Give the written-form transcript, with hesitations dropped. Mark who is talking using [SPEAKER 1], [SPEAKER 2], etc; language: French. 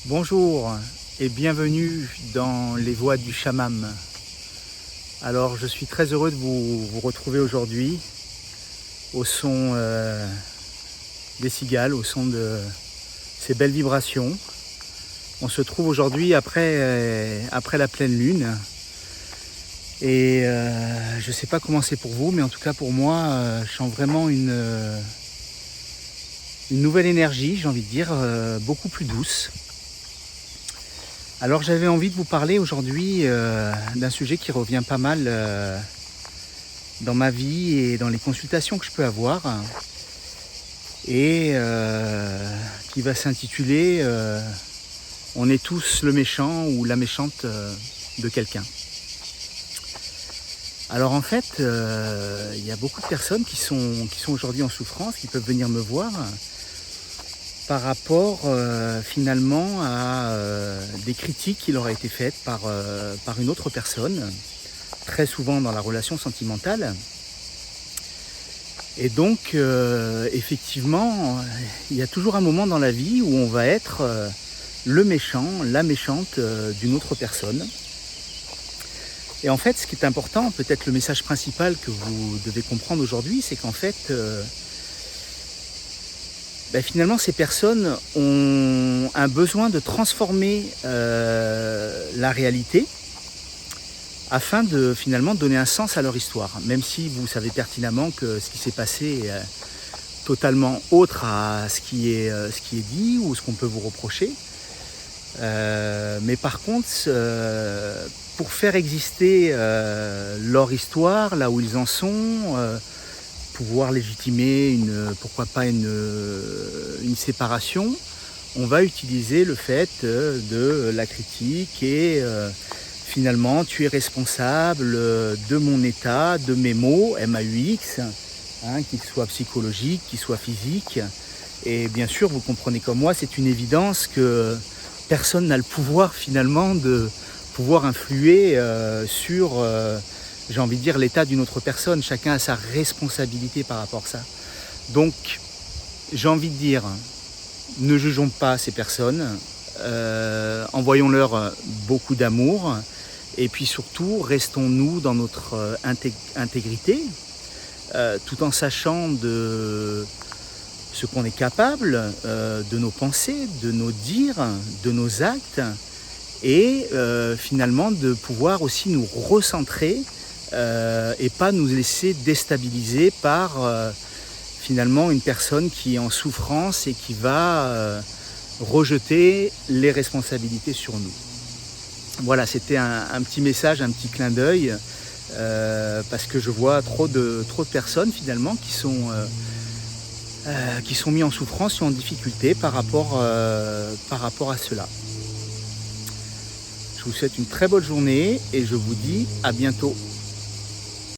[SPEAKER 1] Bonjour et bienvenue dans les voies du Chamam. Alors je suis très heureux de vous retrouver aujourd'hui au son des cigales, au son de ces belles vibrations. On se trouve aujourd'hui après la pleine lune et je ne sais pas comment c'est pour vous, mais en tout cas pour moi, je sens vraiment une nouvelle énergie, j'ai envie de dire, beaucoup plus douce. Alors j'avais envie de vous parler aujourd'hui d'un sujet qui revient pas mal dans ma vie et dans les consultations que je peux avoir et qui va s'intituler On est tous le méchant ou la méchante de quelqu'un. Alors en fait, il y a beaucoup de personnes qui sont aujourd'hui en souffrance, qui peuvent venir me voir par rapport finalement à des critiques qui leur ont été faites par une autre personne, très souvent dans la relation sentimentale. Et donc effectivement, il y a toujours un moment dans la vie où on va être le méchant, la méchante d'une autre personne. Et en fait, ce qui est important, peut-être le message principal que vous devez comprendre aujourd'hui, c'est qu'en fait, finalement, ces personnes ont un besoin de transformer la réalité afin de finalement donner un sens à leur histoire. Même si vous savez pertinemment que ce qui s'est passé est totalement autre à ce qui est dit ou ce qu'on peut vous reprocher. Mais par contre, pour faire exister leur histoire, là où ils en sont, pouvoir légitimer pourquoi pas une séparation, on va utiliser le fait de la critique et finalement tu es responsable de mon état, de mes maux, MAUX, qu'ils soient psychologiques, qu'ils soient physiques. Et bien sûr, vous comprenez comme moi, c'est une évidence que personne n'a le pouvoir finalement de pouvoir influer sur, j'ai envie de dire, l'état d'une autre personne. Chacun a sa responsabilité par rapport à ça. Donc, j'ai envie de dire, ne jugeons pas ces personnes, envoyons-leur beaucoup d'amour et puis surtout, restons-nous dans notre intégrité, tout en sachant de ce qu'on est capable, de nos pensées, de nos dires, de nos actes, et finalement de pouvoir aussi nous recentrer et pas nous laisser déstabiliser par finalement une personne qui est en souffrance et qui va rejeter les responsabilités sur nous. Voilà, c'était un petit message, un petit clin d'œil, parce que je vois trop de personnes finalement qui sont mis en souffrance et en difficulté par rapport à cela. Je vous souhaite une très bonne journée et je vous dis à bientôt.